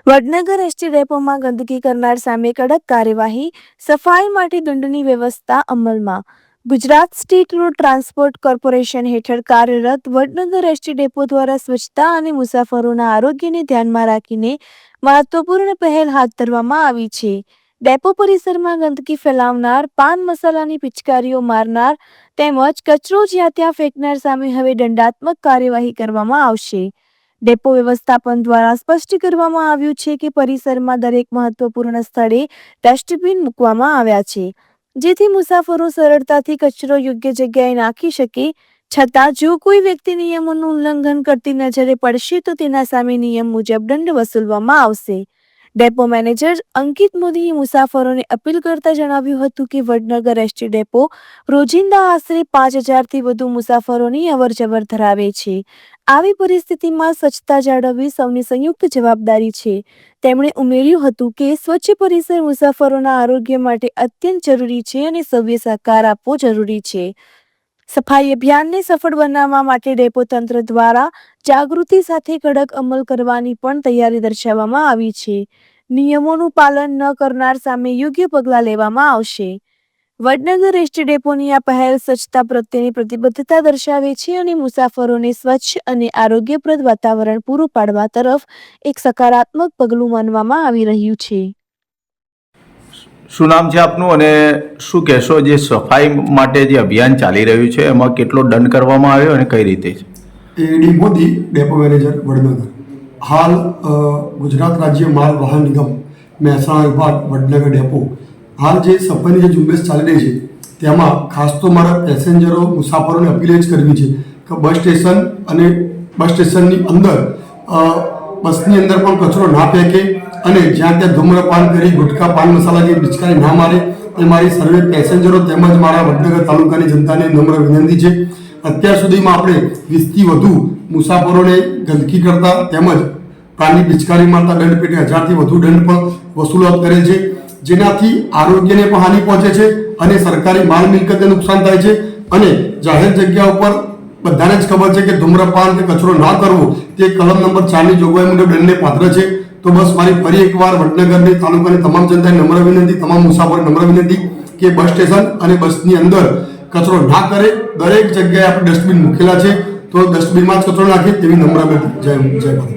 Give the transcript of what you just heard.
Vadnagar ST ડેપોમાં ગંદકી કરનાર સામે કડક કાર્યવાહી, સફાઈ માટે દંડની વ્યવસ્થા અમલમાં. Gujarat state road transport corporation હેઠળ કાર્યરત વડનગર એસટી ડેપો દ્વારા સ્વચ્છતા અને મુસાફરોના આરોગ્યને ધ્યાનમાં રાખીને મહત્વપૂર્ણ પહેલ હાથ ધરવામાં આવી છે. ડેપો પરિસરમાં ગંદકી ફેલાવનાર, પાન મસાલાની પિચકારીઓ મારનાર તેમજ કચરો જ્યાં ત્યાં ફેંકનાર સામે હવે દંડાત્મક કાર્યવાહી કરવામાં આવશે. ડેપો વ્યવસ્થાપન દ્વારા સ્પષ્ટ કરવામાં આવ્યું છે કે પરિસરમાં દરેક મહત્વપૂર્ણ સ્થળે ડસ્ટબિન મૂકવામાં આવ્યા છે, જેથી મુસાફરો સરળતાથી કચરો યોગ્ય જગ્યાએ નાખી શકે. છતાં જો કોઈ વ્યક્તિ નિયમોનું ઉલ્લંઘન કરતી નજરે પડશે તો તેના સામે નિયમ મુજબ દંડ વસૂલવામાં આવશે. ડેપો મેનેજર અંકિત મોદીએ મુસાફરોને અપીલ કરતા જણાવ્યું હતું કે વડનગર એસટી ડેપો રોજિંદા આશરે 5000થી વધુ મુસાફરોની અવરજવર ધરાવે છે. આવી પરિસ્થિતિમાં સ્વચ્છતા જાળવવી સૌની સંયુક્ત જવાબદારી છે. તેમણે ઉમેર્યું હતું કે સ્વચ્છ પરિસર મુસાફરોના આરોગ્ય માટે અત્યંત જરૂરી છે અને સૌએ સહકાર આપવો જરૂરી છે. સફાઈ અભિયાનને સફળ બનાવવા માટે ડેપો તંત્ર દ્વારા જાગૃતિ સાથે કડક અમલ કરવાની પણ તૈયારી દર્શાવવામાં આવી છે. નિયમોનું પાલન ન કરનાર સામે યોગ્ય પગલાં લેવામાં આવશે. વડનગર એસટી ડેપોની આ પહેલ સ્વચ્છતા પ્રત્યેની પ્રતિબદ્ધતા દર્શાવે છે અને મુસાફરોને સ્વચ્છ અને આરોગ્યપ્રદ વાતાવરણ પૂરું પાડવા તરફ એક સકારાત્મક પગલું માનવામાં આવી રહ્યું છે. શું નામ છે આપનું અને શું કહેશો જે સફાઈ માટે જે અભિયાન ચાલી રહ્યું છે એમાં કેટલો દંડ કરવામાં આવ્યો અને કઈ રીતે છે? એડી મોદી, ડેપો મેનેજર, વડનગર. હાલ ગુજરાત રાજ્ય માલ વાહન નિગમ મહેસાણા વિભાગ વડનગર ડેપો હાલ જે સફાઈની જે ઝુંબેશ ચાલી રહી છે તેમાં ખાસ તો મારા પેસેન્જરો મુસાફરોને અપીલ જ કરવી છે કે બસ સ્ટેશન અને બસ સ્ટેશનની અંદર બસની અંદર પણ કચરો ના ફેંકે અને જ્યાં ત્યાં ધૂમ્રપાન કરી ગુટખા પાન મસાલા જે પિચકારી ના મારે તે મારી સર્વે પેસેન્જરો તેમજ મારા વડનગર તાલુકાની જનતાને નમ્ર વિનંતી છે. અત્યાર સુધીમાં આપણે 20થી વધુ મુસાફરોને ગંદકી કરતા તેમજ પાનની પિચકારી મારતા દંડ પેટે 1000થી વધુ દંડ પણ વસૂલાત કરે છે, જેનાથી આરોગ્યને પણ હાનિ પહોંચે છે અને સરકારી માલ મિલકતને નુકસાન થાય છે. અને જાહેર જગ્યા ઉપર બધાને જ ખબર છે કે ધૂમ્રપાન કે કચરો ના કરવો તે કલમ નંબર 4ની જોગવાઈ મુજબ દંડને પાત્ર છે. તો બસ મારી ફરી એકવાર વડનગરની તાલુકાની તમામ જનતાને નમ્ર વિનંતી, તમામ મુસાફરોને નમ્ર વિનંતી કે બસ સ્ટેશન અને બસની અંદર કચરો ના કરે. દરેક જગ્યાએ આપણે ડસ્ટબિન મૂકેલા છે તો ડસ્ટબિનમાં જ કચરો નાખે તેવી નમ્ર વિનંતી. જય ભારત.